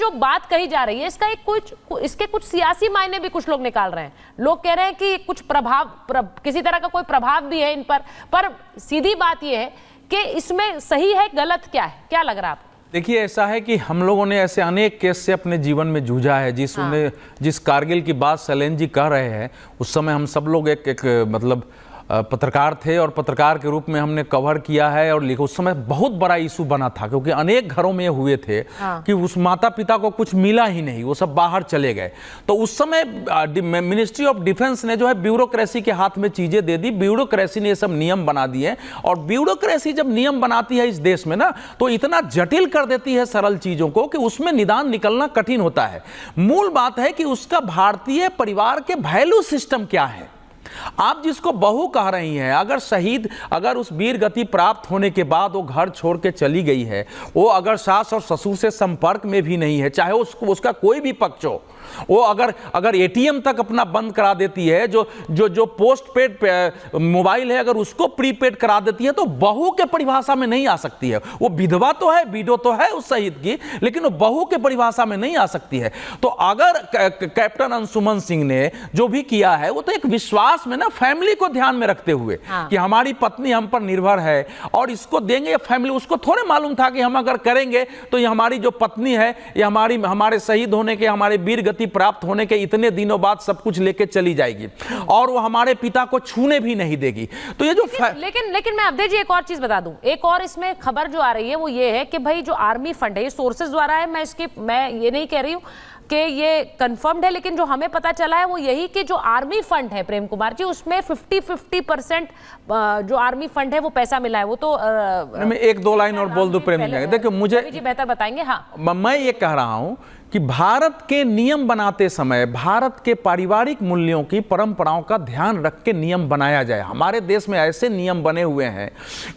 जो बात कही जा रही है इसके कुछ सियासी मायने भी कुछ लोग निकाल रहे हैं। लोग कह रहे हैं कि कुछ किसी तरह का कोई प्रभाव भी है इन पर सीधी बात यह है कि इसमें सही है गलत क्या है, क्या लग रहा है आपको? देखिए, ऐसा है कि हम लोगों ने ऐसे अनेक केस से अपने जीवन में जूझा है। जिस कारगिल की बात शैलेंद्र जी कह रहे हैं, उस समय हम सब लोग एक मतलब पत्रकार थे और पत्रकार के रूप में हमने कवर किया है और लिखा। उस समय बहुत बड़ा इशू बना था क्योंकि अनेक घरों में हुए थे कि उस माता पिता को कुछ मिला ही नहीं, वो सब बाहर चले गए। तो उस समय मिनिस्ट्री ऑफ डिफेंस ने जो है ब्यूरोक्रेसी के हाथ में चीजें दे दी। ब्यूरोक्रेसी ने ये सब नियम बना दिए और ब्यूरोक्रेसी जब नियम बनाती है इस देश में ना, तो इतना जटिल कर देती है सरल चीजों को कि उसमें निदान निकलना कठिन होता है। मूल बात है कि उसका भारतीय परिवार के वैल्यू सिस्टम क्या है। आप जिसको बहू कह रही हैं, अगर उस वीर गति प्राप्त होने के बाद वो घर छोड़ के चली गई है, वो अगर सास और ससुर से संपर्क में भी नहीं है, चाहे उसका कोई भी पक्ष हो, वो अगर एटीएम तक अपना बंद करा देती है, जो पोस्ट पेड मोबाइल है अगर उसको प्रीपेड करा देती है, तो बहू के परिभाषा में नहीं आ सकती है। वो विधवा तो है, विडो तो है उस शहीद की, लेकिन वो बहू के परिभाषा में नहीं आ सकती है। तो अगर कैप्टन अंशुमन सिंह ने जो भी किया है वो तो एक विश्वास में ना, फैमिली को ध्यान में रखते हुए कि हमारी पत्नी हम पर निर्भर है और इसको देंगे फैमिली। उसको थोड़े मालूम था कि हम अगर करेंगे तो ये हमारी जो पत्नी है ये हमारे शहीद होने के, हमारे वीर गति प्राप्त होने के इतने दिनों बाद सब कुछ लेके चली जाएगी और वो हमारे पिता को छूने भी नहीं देगी। तो ये जो लेकिन मैं अवधेश जी एक और चीज बता दूं, एक और इसमें खबर जो आ रही है वो ये है कि भाई जो आर्मी फंड है, ये सोर्सेज द्वारा है, मैं ये नहीं कह रही हूं कि ये कंफर्म्ड है, लेकिन जो हमें पता चला है वो यही कि जो आर्मी फंड है प्रेम कुमार जी, उसमें 50% जो आर्मी फंड है वो पैसा मिला है। वो तो मैं एक दो लाइन और बोल दूं प्रेम जी, देखिए मुझे जी बेहतर बताएंगे। हाँ, मैं ये कह रहा हूं कि भारत के नियम बनाते समय भारत के पारिवारिक मूल्यों की, परंपराओं का ध्यान रख के नियम बनाया जाए। हमारे देश में ऐसे नियम बने हुए हैं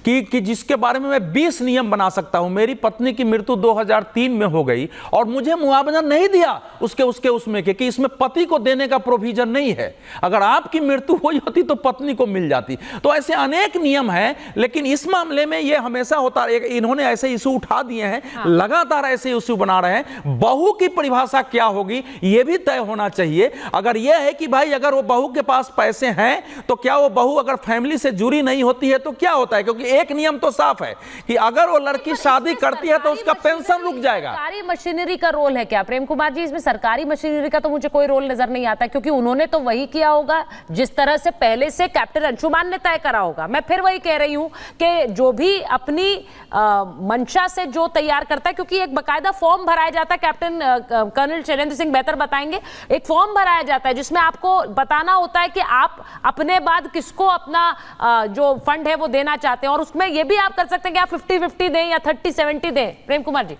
कि जिसके बारे में मैं 20 नियम बना सकता हूं। मेरी पत्नी की मृत्यु 2003 में हो गई और मुझे मुआवजा नहीं दिया उसमें कि इसमें पति को देने का प्रोविजन नहीं है। अगर आपकी मृत्यु हुई होती तो पत्नी को मिल जाती। तो ऐसे अनेक नियम हैं, लेकिन इस मामले में यह हमेशा होता है। इन्होंने ऐसे इशू उठा दिए हैं, लगातार ऐसे इशू बना रहे हैं। बहू की परिभाषा क्या होगी यह भी तय होना चाहिए। अगर यह है कि भाई अगर वो बहू के पास पैसे हैं तो क्या वो बहू अगर फैमिली से जुड़ी नहीं होती है तो क्या होता है? क्योंकि एक नियम तो साफ है कि अगर वो लड़की शादी करती है तो उसका पेंशन रुक जाएगा। सरकारी मशीनरी का रोल है क्या प्रेम कुमार जी? इसमें सरकारी मशीनरी का तो मुझे कोई रोल नजर नहीं आता, क्योंकि उन्होंने तो वही किया होगा जिस तरह से पहले से कैप्टन अंशुमान ने तय करा होगा। मैं फिर वही कह रही हूं कि जो भी अपनी मंशा से जो तैयार करता है, क्योंकि एक बकायदा फॉर्म भराया जाता है, कैप्टन कर्नल शैलेंद्र सिंह बेहतर बताएंगे, एक फॉर्म भराया जाता है जिसमें आपको बताना होता है कि आप अपने बाद किसको अपना जो फंड है वो देना चाहते हैं, और उसमें ये भी आप कर सकते हैं कि आप 50-50 दें या 30-70 दें। प्रेम कुमार जी,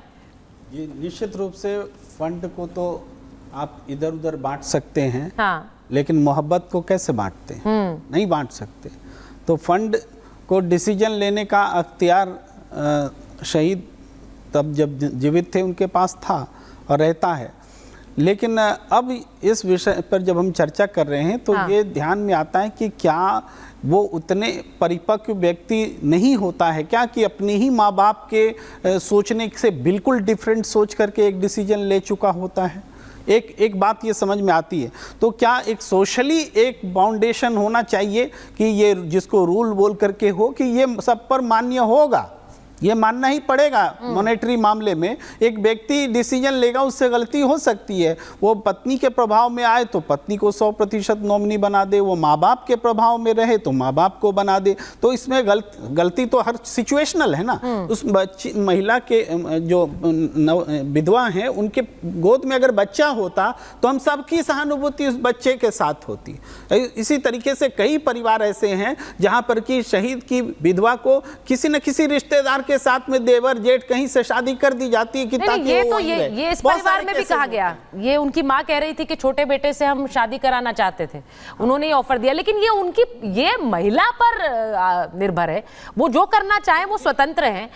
ये निश्चित रूप से फंड को तो आप इधर उधर बांट सकते हैं, हाँ, लेकिन मोहब्बत को कैसे बांटते हैं? नहीं बांट सकते। तो फंड को डिसीजन लेने का अख्तियार शहीद तब जब जीवित थे उनके पास था और रहता है। लेकिन अब इस विषय पर जब हम चर्चा कर रहे हैं तो ये ध्यान में आता है कि क्या वो उतने परिपक्व व्यक्ति नहीं होता है क्या कि अपने ही माँ बाप के सोचने से बिल्कुल डिफरेंट सोच करके एक डिसीजन ले चुका होता है? एक बात ये समझ में आती है। तो क्या एक सोशली एक बाउंडेशन होना चाहिए कि ये जिसको रूल बोल करके हो कि ये सब पर मान्य होगा, ये मानना ही पड़ेगा। मॉनेटरी मामले में एक व्यक्ति डिसीजन लेगा, उससे गलती हो सकती है। वो पत्नी के प्रभाव में आए तो पत्नी को 100% नॉमिनी बना दे, वो माँ बाप के प्रभाव में रहे तो माँ बाप को बना दे। तो इसमें गलती तो हर सिचुएशनल है ना। उस महिला के जो विधवा हैं उनके गोद में अगर बच्चा होता तो हम सबकी सहानुभूति उस बच्चे के साथ होती। इसी तरीके से कई परिवार ऐसे हैं जहाँ पर कि शहीद की विधवा को किसी न किसी रिश्तेदार के साथ में देवर जेठ कहीं से शादी कर दी जाती है कि ताकि ये इस परिवार में भी कहा गया। ये उनकी माँ कह रही थी कि छोटे बेटे से हम शादी कराना चाहते थे, उन्होंने ये ऑफर दिया। लेकिन ये महिला पर निर्भर है, वो जो करना चाहे वो स्वतंत्र हैं।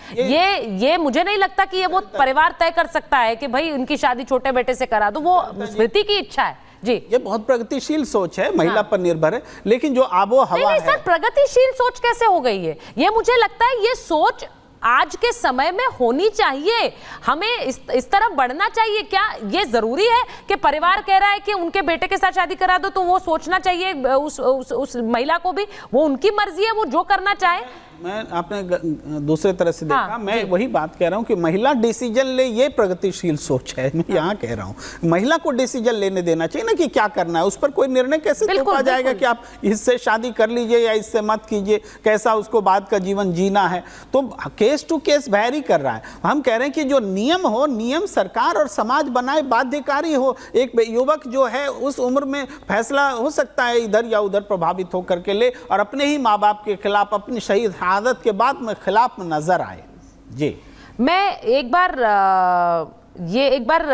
ये मुझे नहीं लगता कि ये वो परिवार तय कर सकता है कि भाई उनकी शादी छोटे बेटे से करा दो, वो स्मृति की इच्छा है जी। ये बहुत प्रगतिशील सोच है, महिला पर निर्भर है। लेकिन जो आबो हवा नहीं, सर प्रगतिशील सोच कैसे हो गई है? ये मुझे लगता है ये सोच आज के समय में होनी चाहिए। हमें इस तरफ बढ़ना चाहिए। क्या ये जरूरी है कि परिवार कह रहा है कि उनके बेटे के साथ शादी करा दो तो वो सोचना चाहिए उस महिला को भी, वो उनकी मर्जी है, वो जो करना चाहे। मैं आपने दूसरे तरह से देखा। हाँ, मैं वही बात कह रहा हूँ कि महिला डिसीजन ले, ये प्रगतिशील सोच है। मैं यहाँ कह रहा हूँ महिला को डिसीजन लेने देना चाहिए ना कि क्या करना है। उस पर कोई निर्णय कैसे थोपा जाएगा कि आप इससे शादी कर लीजिए या इससे मत कीजिए, कैसा उसको बाद का जीवन जीना है। तो केस टू केस वैरी कर रहा है। हम कह रहे हैं कि जो नियम हो, नियम सरकार और समाज बनाए, बाध्यकारी हो। एक युवक जो है उस उम्र में फैसला हो सकता है इधर या उधर प्रभावित होकर के ले, और अपने ही माँ बाप के खिलाफ, अपनी शहीद आदत के बाद में खिलाफ नजर आए। जी, मैं एक बार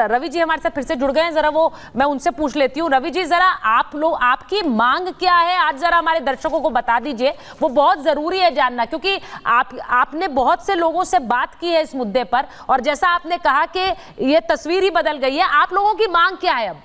रवि जी हमारे साथ फिर से जुड़ गए हैं, जरा वो मैं उनसे पूछ लेती हूँ। रवि जी, जरा आप लोग, आपकी मांग क्या है आज, जरा हमारे दर्शकों को बता दीजिए। वो बहुत जरूरी है जानना, क्योंकि आपने बहुत से लोगों से बात की है इस मुद्दे पर, और जैसा आपने कहा कि ये तस्वीर ही बदल गई है। आप लोगों की मांग क्या है अब?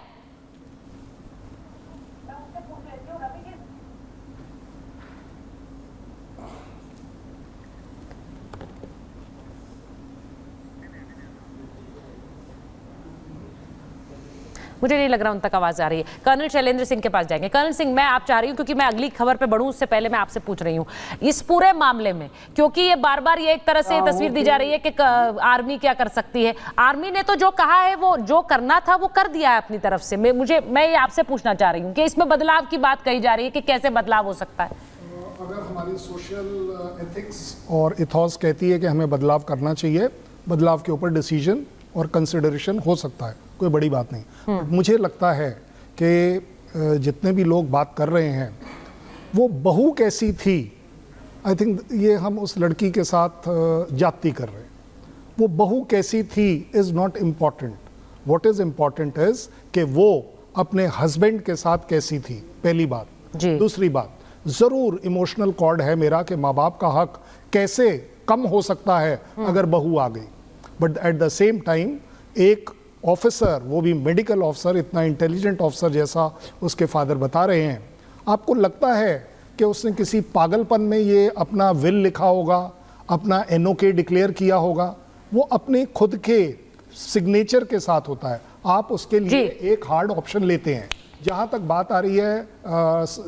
मुझे नहीं लग रहा उन तक आवाज आ रही है। कर्नल शैलेंद्र सिंह के पास जाएंगे। कर्नल सिंह, मैं आप चाह रही हूँ, क्योंकि मैं अगली खबर पे बढ़ूं उससे पहले मैं आपसे पूछ रही हूँ इस पूरे मामले में, क्योंकि ये बार बार ये एक तरह से तस्वीर दी जा रही है कि आर्मी क्या कर सकती है। आर्मी ने तो जो कहा है, वो जो करना था वो कर दिया है अपनी तरफ से। मैं ये आपसे पूछना चाह रही हूँ कि इसमें बदलाव की बात कही जा रही है कि कैसे बदलाव हो सकता है। अगर हमारी सोशल एथिक्स और इथॉस कहती है कि हमें बदलाव करना चाहिए, बदलाव के ऊपर डिसीजन और कंसिडरेशन हो सकता है, कोई बड़ी बात नहीं। मुझे लगता है कि जितने भी लोग बात कर रहे हैं वो बहू कैसी थी, आई थिंक ये हम उस लड़की के साथ जाती कर रहे हैं। वो बहू कैसी थी is not important. What is important is कि वो अपने हस्बैंड के साथ कैसी थी, पहली बात। दूसरी बात, ज़रूर इमोशनल कॉर्ड है मेरा कि माँ बाप का हक कैसे कम हो सकता है अगर बहू आ गई, but at the same time एक ऑफिसर, वो भी मेडिकल ऑफिसर, इतना इंटेलिजेंट ऑफिसर जैसा उसके फादर बता रहे हैं, आपको लगता है कि उसने किसी पागलपन में ये अपना विल लिखा होगा, अपना NOK डिक्लेयर किया होगा? वो अपने खुद के सिग्नेचर के साथ होता है। आप उसके लिए एक हार्ड ऑप्शन लेते हैं। जहाँ तक बात आ रही है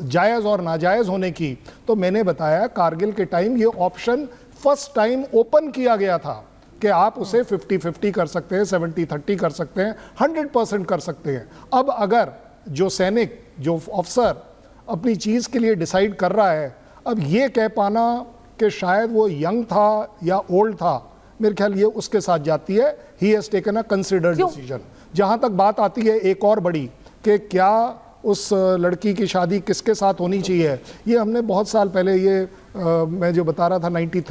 जायज़ और नाजायज़ होने की, तो मैंने बताया कारगिल के टाइम ये ऑप्शन फर्स्ट टाइम ओपन किया गया था कि आप उसे 50-50 कर सकते हैं, 70-30 कर सकते हैं, 100% कर सकते हैं। अब अगर जो सैनिक, जो ऑफिसर अपनी चीज़ के लिए डिसाइड कर रहा है, अब ये कह पाना कि शायद वो यंग था या ओल्ड था, मेरे ख्याल ये उसके साथ जाती है। He has taken a considered decision. जहाँ तक बात आती है एक और बड़ी कि क्या उस लड़की की शादी किसके साथ होनी चाहिए, ये हमने बहुत साल पहले, ये मैं जो बता रहा था 93